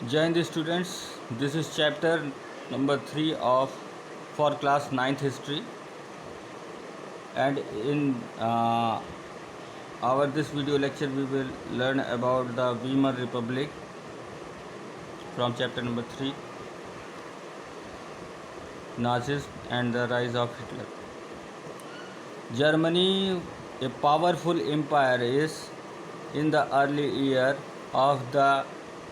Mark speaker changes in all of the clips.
Speaker 1: Join the students. This is chapter number 3 of for class ninth history, and in our this video lecture we will learn about the Weimar Republic from chapter number 3, Nazism and the rise of Hitler. Germany, a powerful empire, is in the early year of the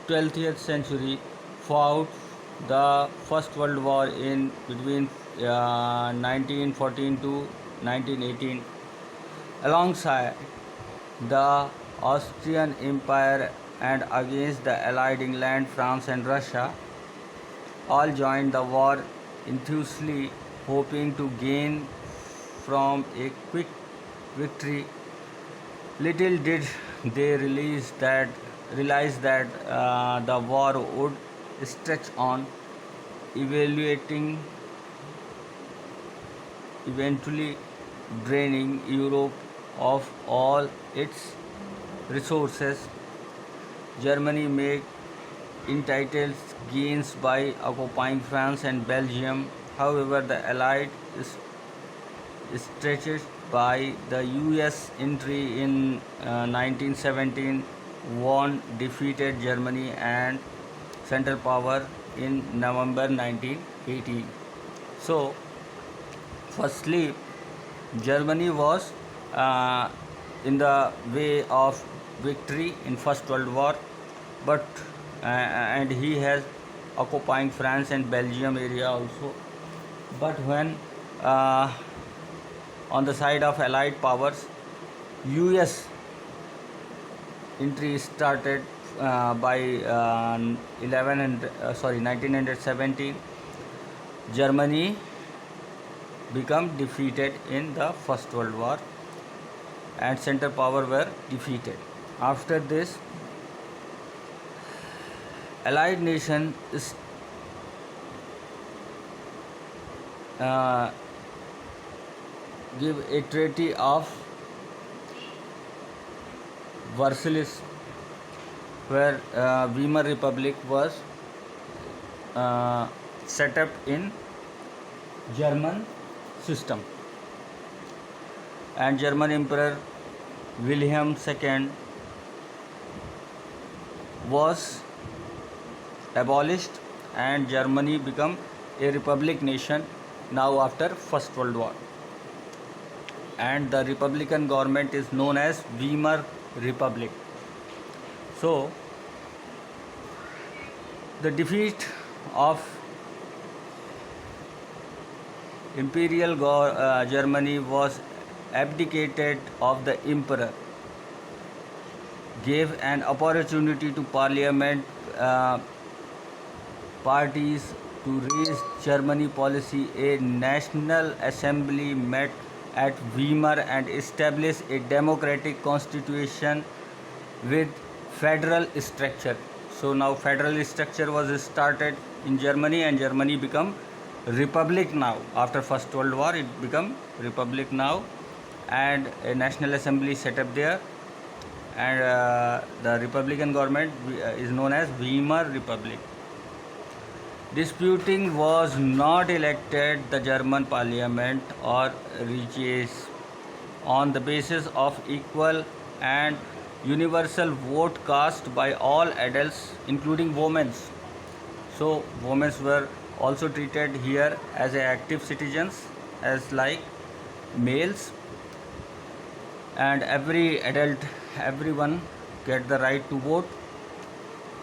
Speaker 1: 12th century fought the First World War in between 1914 to 1918 alongside the Austrian Empire and against the Allied England, France and Russia. All joined the war enthusiastically, hoping to gain from a quick victory. Little did they realize that the war would stretch on, eventually draining Europe of all its resources. Germany made entitled gains by occupying France and Belgium. However, the Allied stretched by the US entry in 1917 won defeated Germany and Central Power in November 1918. So, firstly, Germany was in the way of victory in First World War, but and he has occupying France and Belgium area also. But when on the side of Allied powers, US entry started by 1917. Germany become defeated in the First World War and Central Power were defeated. After this, Allied nation is give a treaty of Versailles, where Weimar Republic was set up in German system, and German Emperor Wilhelm II was abolished and Germany became a republic nation now after First World War, and the republican government is known as Weimar Republic. So the defeat of Imperial Germany was abdicated of the emperor, gave an opportunity to parliament parties to raise Germany policy. A national assembly met at Weimar and established a democratic constitution with federal structure. So now federal structure was started in Germany and Germany become republic now. After First World War it become republic now, and a national assembly set up there, and the republican government is known as Weimar Republic. Disputing was not elected the German parliament or reaches on the basis of equal and universal vote cast by all adults including women. So women were also treated here as active citizens as like males, and everyone get the right to vote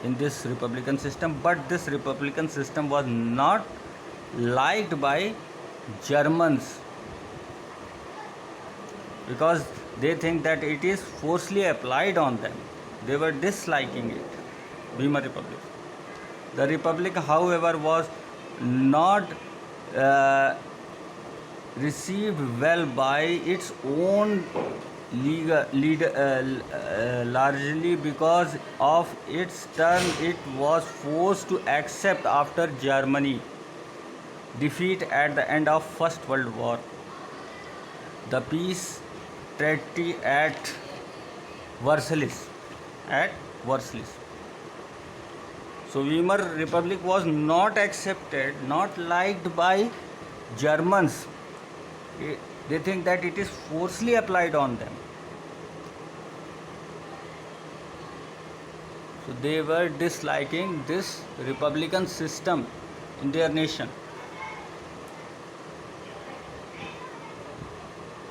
Speaker 1: in this republican system. But this republican system was not liked by Germans because they think that it is forcibly applied on them. They were disliking it. Weimar Republic. The republic, however, was not received well by its own leader, largely because of its turn it was forced to accept after Germany defeat at the end of First World War. The peace treaty at Versailles. So Weimar Republic was not accepted, not liked by Germans. They think that it is forcefully applied on them. So they were disliking this republican system in their nation.